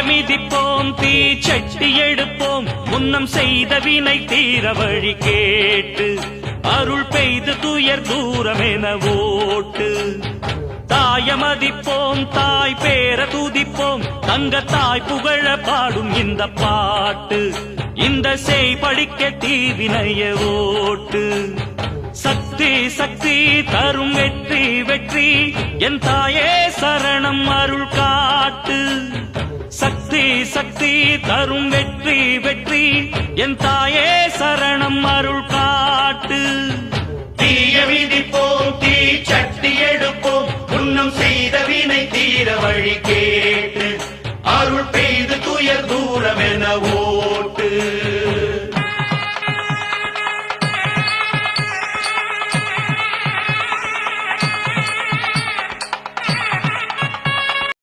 மிதிப்போம் தீ சட்டி எடுப்போம் முன்னம் செய்த வினை தீர வழி கேட்டு அருள் பெய்து துயர் தூரமென ஓட்டு தாயமதிப்போம் தாய் பேர துதிப்போம் தங்க தாய் புகழ பாடும் இந்த பாட்டு இந்த செய் படிக்க தீவினைய ஓட்டு சக்தி சக்தி தரும் வெற்றி வெற்றி என் தாயே சரணம் அருள் காட்டு சக்தி சக்தி தரும் வெற்றி வெற்றி என் தாயே சரணம் அருள் காட்டு தீய விதிப்போம் தீ சட்டி எடுப்போம் முன்னம் செய்த வினை தீர வழி கேட்டு அருள் பெய்து துயர் தூரம் என